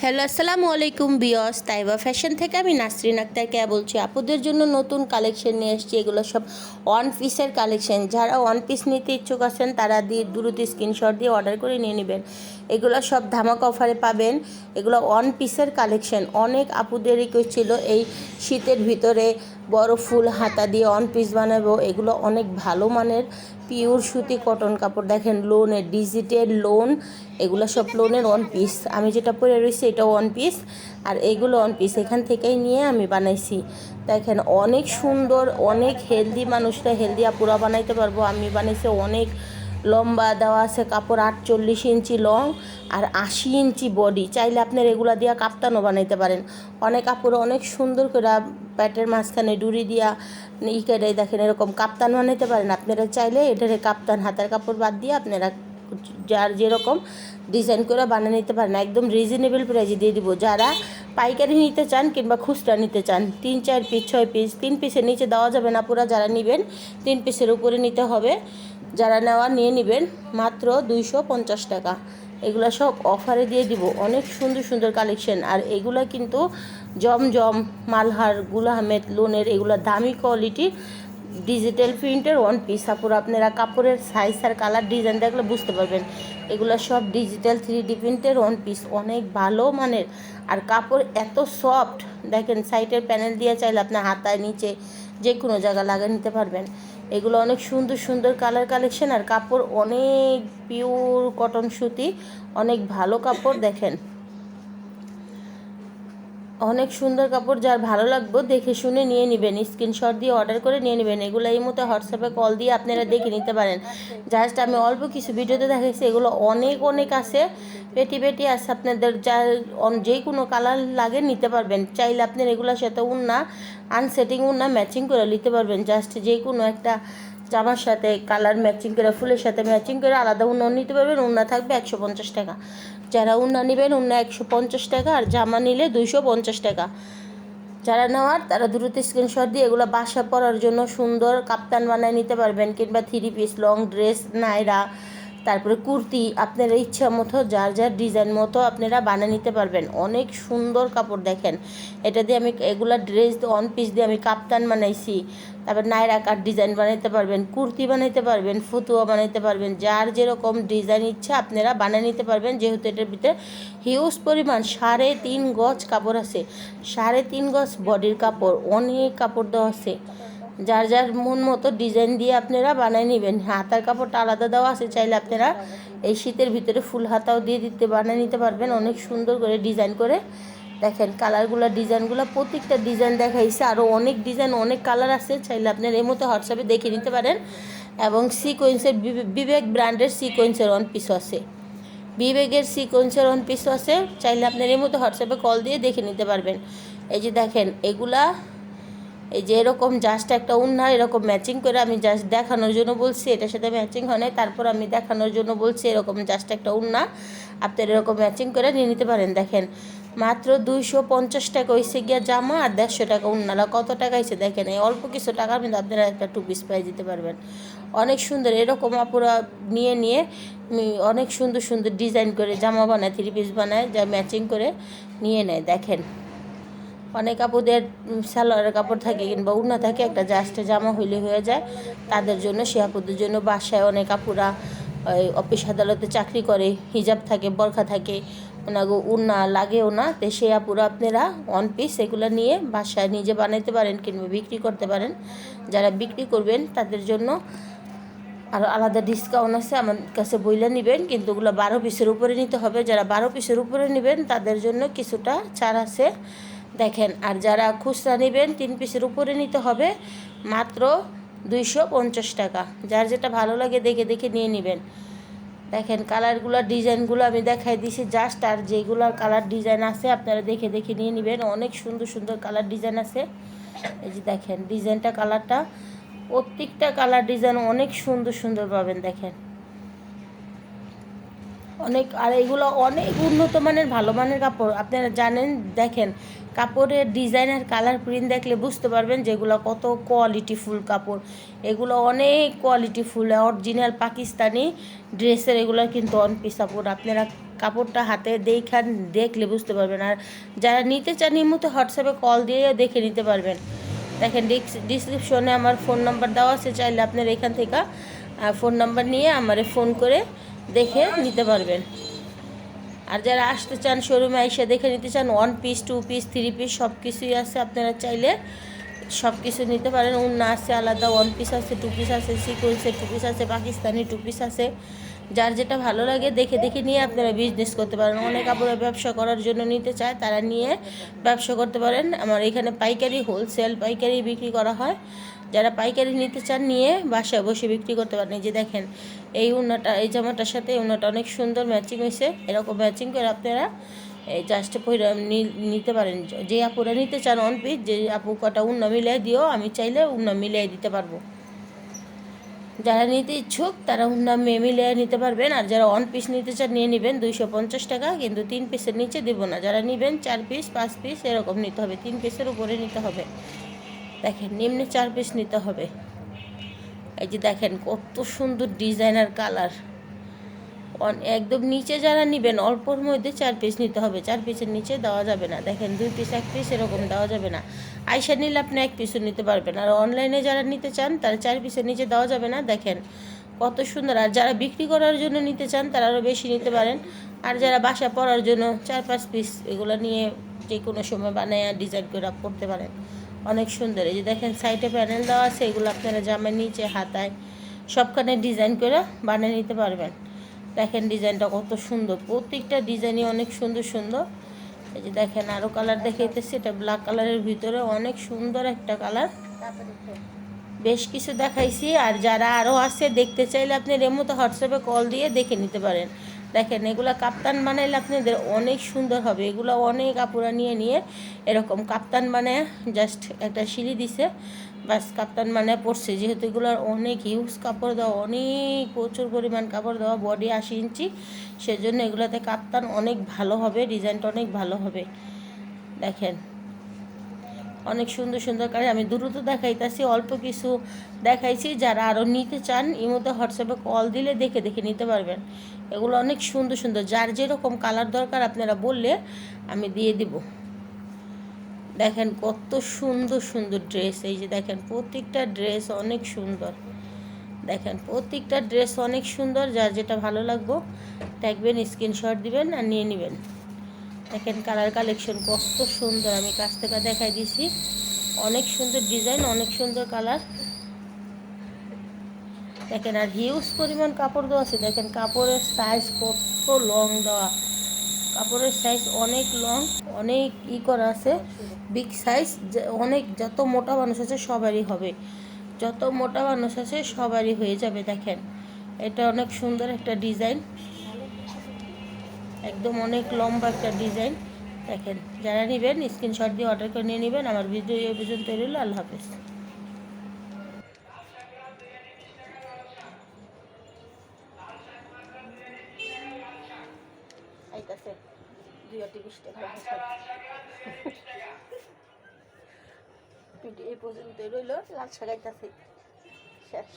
Hello আসসালামু আলাইকুম বিয়স তাইবা ফ্যাশন থেকে আমি নাসরিন আক্তার কে বলছি। আপুদের জন্য নতুন কালেকশন নিয়ে এসেছি। এগুলো সব ওয়ান পিসের কালেকশন। যারা ওয়ান পিস নিতে ইচ্ছুক আছেন তারা দ্রুত স্ক্রিনশট দিয়ে অর্ডার করে নিয়ে নেবেন। এগুলো সব ধামাকা অফারে পাবেন। এগুলো ওয়ান পিসের কালেকশন। অনেক আপুদের রিকোয়েস্ট ছিল এই শীতের ভিতরে বড় ফুল হাতা দিয়ে ওয়ান পিস বানাবো। এগুলো অনেক ভালো মানের পিওর সুতি কটন কাপড়। দেখেন লোনের ডিজিটাল লোন, এগুলো সব লোনের ওয়ান পিস। আমি যেটা পরে রয়েছি এটা ওয়ান পিস, আর এগুলো ওয়ান পিস এখান থেকেই নিয়ে আমি বানাইছি। দেখেন অনেক সুন্দর, অনেক হেলদি, মানুষরা হেলদি আপুরা বানাইতে পারবো। আমি বানাইছি অনেক লম্বা দেওয়া আছে কাপড়, 48 ইঞ্চি লং আর 80 ইঞ্চি বডি। চাইলে আপনার এগুলা দিয়া কাপ্তানও বানাইতে পারেন। অনেক আপুরা অনেক সুন্দর করে প্যাটের মাঝখানে ডুরি দিয়া কেটে দেখেন এরকম কাপ্তান বানাইতে পারেন। আপনারা চাইলে এটারে কাপ্তান হাতের কাপড় বাদ দিয়ে আপনারা যার যেরকম ডিজাইন করে বানিয়ে নিতে পারেন। একদম রিজনেবল প্রাইসে দিয়ে দিব। যারা পাইকারি নিতে চান কিংবা খুচরা নিতে চান, 3-4 পিস 6 পিস, 3 পিসের নিচে দেওয়া যাবে না। পুরা যারা নেবেন 3 পিসের উপরে নিতে হবে। যারা নেওয়া নিয়ে নেবেন মাত্র 250 টাকা। এগুলো সব অফারে দিয়ে দিব। অনেক সুন্দর সুন্দর কালেকশন। আর এগুলো কিন্তু জমজম, মালহার, গুল আহমেদ লোনের, এগুলো দামি কোয়ালিটির ডিজিটাল প্রিন্টের ওয়ান পিস। আপুরা আপনারা কাপড়ের সাইজ আর কালার ডিজাইন দেখলে বুঝতে পারবেন। এগুলো সব ডিজিটাল 3D প্রিন্টের ওয়ান পিস, অনেক ভালো মানের। আর কাপড় এত সফট, দেখেন সাইডের প্যানেল দিয়ে চাইলে আপনার হাতায় নিচে যে কোনো জায়গা লাগিয়ে নিতে পারবেন। এগুলো অনেক সুন্দর সুন্দর কালার কালেকশন। আর কাপড় অনেক পিওর কটন সুতি, অনেক ভালো কাপড়। দেখেন অনেক সুন্দর কাপড়। যার ভালো লাগবে দেখে শুনে নিয়ে নেবেন, স্ক্রিনশট দিয়ে অর্ডার করে নিয়ে নেবেন। এগুলো এই মতো হোয়াটসঅ্যাপে কল দিয়ে আপনারা দেখে নিতে পারেন। জাস্ট আমি অল্প কিছু ভিডিওতে দেখাইছি। এগুলো অনেক অনেক আছে, পেটি পেটি আছে। আপনাদের যার যে কোনো কালার লাগে নিতে পারবেন। চাইলে আপনার এগুলোর সাথে উন্না আনসেটিং উন্না ম্যাচিং করে নিতে পারবেন। জাস্ট যে কোনো একটা জামার সাথে কালার ম্যাচিং করে, ফুলের সাথে ম্যাচিং করে আলাদা উন্না নিতে পারবেন। উন্না থাকবে 150 টাকা। যারা উন্না নেবেন উন্না 150 টাকা, আর জামা নিলে 250 টাকা। যারা নেওয়ার তারা দ্রুত স্ক্রিনশট দিয়ে এগুলো বাসা পরার জন্য সুন্দর কাপ্তান বানায় নিতে পারবেন, কিংবা 3 পিস লং ড্রেস, নাইরা, তারপরে কুর্তি, আপনারা ইচ্ছা মতো যার যার ডিজাইন মতো আপনারা বানিয়ে নিতে পারবেন। অনেক সুন্দর কাপড়। দেখেন এটা দিয়ে আমি এগুলা ড্রেস ওয়ান পিস দিয়ে আমি কাপ্তান বানাইছি। তারপর নাইরা কাট ডিজাইন বানাইতে পারবেন, কুর্তি বানাইতে পারবেন, ফতুয়া বানাইতে পারবেন। যার যেরকম ডিজাইন ইচ্ছা আপনারা বানিয়ে নিতে পারবেন। যেহেতু এটার ভিতরে হিউজ পরিমাণ 3.5 গজ কাপড় আছে, 3.5 গজ বডির কাপড়, অনেক কাপড় দেওয়া আছে। যার যার মন মতো ডিজাইন দিয়ে আপনারা বানিয়ে নেবেন। হাতার কাপড়টা আলাদা দেওয়া আছে, চাইলে আপনারা এই শীতের ভিতরে ফুল হাতাও দিয়ে বানিয়ে নিতে পারবেন অনেক সুন্দর করে ডিজাইন করে। দেখেন কালারগুলো, ডিজাইনগুলো, প্রত্যেকটা ডিজাইন দেখাইছে। আরও অনেক ডিজাইন, অনেক কালার আছে। চাইলে আপনারা এই মতো হোয়াটসঅ্যাপে দেখে নিতে পারেন। এবং সিকোয়েন্সের বিবেক ব্র্যান্ডের সিকোয়েন্সের ওয়ান পিসও আছে, বিবেকের সিকোয়েন্সের ওয়ান পিসও আছে। চাইলে আপনারা এই মতো হোয়াটসঅ্যাপে কল দিয়ে দেখে নিতে পারবেন। এই যে দেখেন এগুলা, এই যে এরকম জাস্ট একটা উন্না এরকম ম্যাচিং করে আমি জাস্ট দেখানোর জন্য বলছি। এটার সাথে ম্যাচিং হয় নাই, তারপর আমি দেখানোর জন্য বলছি। এরকম জাস্ট একটা উন্না আপনার এরকম ম্যাচিং করে নিয়ে নিতে পারেন। দেখেন মাত্র 250 টাকা হয়েছে গিয়া জামা, আর 150 টাকা উন্নালা। কত টাকা হয়েছে দেখেন। এই অল্প কিছু টাকার মধ্যে আপনারা একটা 2 পিস পাই দিতে পারবেন। অনেক সুন্দর এরকম আপুরা নিয়ে নিয়ে অনেক সুন্দর সুন্দর ডিজাইন করে জামা বানায়, 3 পিস বানায়, যা ম্যাচিং করে নিয়ে নেয়। দেখেন অনেক আপুদের সালোয়ারের কাপড় থাকে কিংবা উন্না থাকে, একটা জাস্ট জামা হইলে হয়ে যায়। তাদের জন্য, সে আপুদের জন্য বাসায় অনেক আপুরা অফিস আদালতে চাকরি করে, হিজাব থাকে, বরখা থাকে, ওনাগো উন্না লাগেও না। তো সে আপুরা আপনারা ওয়ান পিস এগুলো নিয়ে বাসায় নিজে বানাইতে পারেন কিংবা বিক্রি করতে পারেন। যারা বিক্রি করবেন তাদের জন্য আর আলাদা ডিসকাউন্ট আছে, আমার কাছে বইলে নেবেন। কিন্তু ওগুলো 12 পিসের উপরে নিতে হবে। যারা 12 পিসের উপরে নেবেন তাদের জন্য কিছুটা ছাড় আছে। দেখেন আর যারা খুচরা নেবেন 3 পিসের উপরে নিতে হবে, মাত্র 250 টাকা। যার যেটা ভালো লাগে দেখে দেখে নিয়ে নেবেন। দেখেন কালারগুলো, ডিজাইনগুলো আমি দেখাই দিছি জাস্ট। আর যেগুলোর কালার ডিজাইন আছে আপনারা দেখে দেখে নিয়ে নেবেন। অনেক সুন্দর সুন্দর কালার ডিজাইন আছে। এই যে দেখেন ডিজাইনটা, কালারটা, প্রত্যেকটা কালার ডিজাইন অনেক সুন্দর সুন্দর পাবেন। দেখেন অনেক, আর এগুলো অনেক উন্নত মানের ভালো মানের কাপড় আপনারা জানেন। দেখেন কাপড়ের ডিজাইন আর কালার প্রিন্ট দেখলে বুঝতে পারবেন যেগুলো কত কোয়ালিটিফুল কাপড়। এগুলো অনেক কোয়ালিটিফুল, অরিজিনাল পাকিস্তানি ড্রেসের এগুলো কিন্তু অন পিস কাপড়। আপনারা কাপড়টা হাতে দেখলে বুঝতে পারবেন। আর যারা নিতে চান এই মতো হোয়াটসঅ্যাপে কল দিয়ে দেখে নিতে পারবেন। দেখেন ডিসক্রিপশনে আমার ফোন নাম্বার দেওয়া আছে, চাইলে আপনারা এখান থেকে ফোন নাম্বার নিয়ে আমারে ফোন করে দেখে নিতে পারবেন। আর যারা আসতে চান শোরুমে এসে দেখে নিতে চান, 1 পিস 2 পিস 3 পিস সব কিছুই আছে, আপনারা চাইলে সব কিছু নিতে পারেন। উন্না আছে আলাদা, 1 পিস আছে, 2 পিস আছে, সিকোয়েন্সের 2 পিস আছে, পাকিস্তানি 2 পিস আছে। যার যেটা ভালো লাগে দেখে দেখে নিয়ে আপনারা বিজনেস করতে পারেন। অনেক কাপড়ের ব্যবসা করার জন্য নিতে চায়, তারা নিয়ে ব্যবসা করতে পারেন। আমার এখানে পাইকারি, হোলসেল, পাইকারি বিক্রি করা হয়। যারা পাইকারি নিতে চান নিয়ে বাসায় বসে বিক্রি করতে পারেন। এই যে দেখেন এই উন্নাটা, এই জামাটার সাথে এই উন্নাটা অনেক সুন্দর ম্যাচিং হয়েছে। এরকম ম্যাচিং করে আপনারা এই জাস্ট নিতে পারেন। যে আপুরা নিতে চান অন পিস, যে আপু কটা উন্না মিলিয়ে দিও, আমি চাইলে উন্না মিলিয়ে দিতে পারবো। যারা নিতে ইচ্ছুক তারা উন্না মিলিয়ে নিতে পারবেন। আর যারা অন পিস নিতে চান নিয়ে নেবেন 250 টাকা, কিন্তু 3 পিসের নিচে দেবো না। যারা নেবেন 4 পিস 5 পিস এরকম নিতে হবে, 3 পিসের উপরে নিতে হবে। দেখেন নিম্নে 4 পিস নিতে হবে। এই যে দেখেন কত সুন্দর ডিজাইনার কালার। একদম নিচে যারা নেবেন অল্পর মধ্যে 4 পিস নিতে হবে, 4 পিসের নিচে দেওয়া যাবে না। দেখেন 2 পিস 1 পিস এরকম দেওয়া যাবে না। আইসা নিলে আপনি 1 পিসও নিতে পারবেন। আর অনলাইনে যারা নিতে চান তারা 4 পিসের নিচে দেওয়া যাবে না। দেখেন কত সুন্দর। আর যারা বিক্রি করার জন্য নিতে চান তারা আরও বেশি নিতে পারেন। আর যারা বাসা পরার জন্য 4-5 পিস এগুলো নিয়ে যে কোনো সময় বানায় ডিজাইন করে করতে পারেন। অনেক সুন্দর। এই যে দেখেন সাইডে প্যানেল দেওয়া আছে, এগুলো আপনারা জামার নিচে হাতায় সবখানে ডিজাইন করে বানিয়ে নিতে পারবেন। দেখেন ডিজাইনটা কত সুন্দর, প্রত্যেকটা ডিজাইনই অনেক সুন্দর সুন্দর। এই যে দেখেন আরও কালার দেখাইতেছি, এটা ব্ল্যাক কালারের ভিতরে অনেক সুন্দর একটা কালার। বেশ কিছু দেখাইছি। আর যারা আরও আছে দেখতে চাইলে আপনি রেমোতে হোয়াটসঅ্যাপে কল দিয়ে দেখে নিতে পারেন। দেখেন এগুলো কাপ্তান বানাইলে আপনাদের অনেক সুন্দর হবে। এগুলো অনেক আপুরা নিয়ে নিয়ে এরকম কাপ্তান বানায় জাস্ট একটা সিঁড়ি দিছে, বাস কাপ্তান বানায় পড়ছে। যেহেতু এগুলোর অনেক হিউজ কাপড় দেওয়া, অনেক প্রচুর পরিমাণ কাপড় দেওয়া, বডি 80 ইঞ্চি, সেজন্য এগুলোতে কাপ্তান অনেক ভালো হবে, ডিজাইনটা অনেক ভালো হবে। দেখেন অনেক সুন্দর সুন্দর কালার। আমি দ্রুত দেখাইতেছি, অল্প কিছু দেখাইছি। যারা আরও নিতে চান এই মধ্যে হোয়াটসঅ্যাপে কল দিলে দেখে দেখে নিতে পারবেন। এগুলো অনেক সুন্দর সুন্দর, যার যেরকম কালার দরকার আপনারা বললে আমি দিয়ে দিব। দেখেন কত সুন্দর সুন্দর ড্রেস। এই যে দেখেন প্রত্যেকটা ড্রেস অনেক সুন্দর। দেখেন প্রত্যেকটা ড্রেস অনেক সুন্দর। যার যেটা ভালো লাগবে দেখবেন, স্ক্রিনশট দিবেন আর নিয়ে নেবেন। দেখেন কালার কালেকশন কত সুন্দর, আমি কাছ থেকে দেখাই দিছি। অনেক সুন্দর ডিজাইন, অনেক সুন্দর কালার। দেখেন আর হিউজ পরিমাণ কাপড় দেওয়া আছে। দেখেন কাপড়ের সাইজ কত লং দেওয়া, কাপড়ের সাইজ অনেক লং, অনেক করা আছে, বিগ সাইজ। অনেক, যত মোটা মানুষ আছে সবারই হবে, যত মোটা মানুষ আছে সবারই হয়ে যাবে। দেখেন এটা অনেক সুন্দর একটা ডিজাইন, একদম অনেক লম্বা একটা ডিজাইন। দেখেন যারা নেবেন স্ক্রিনশট দিয়ে অর্ডার করে নিয়ে নেবেন। আমার ভিডিও এই পর্যন্ত রইল। আল্লাহ হাফেজ। আইতাছে 2-20 টাকা ভিডিও এই পর্যন্ত রইল। লাল শাক আইতাছে শেষ।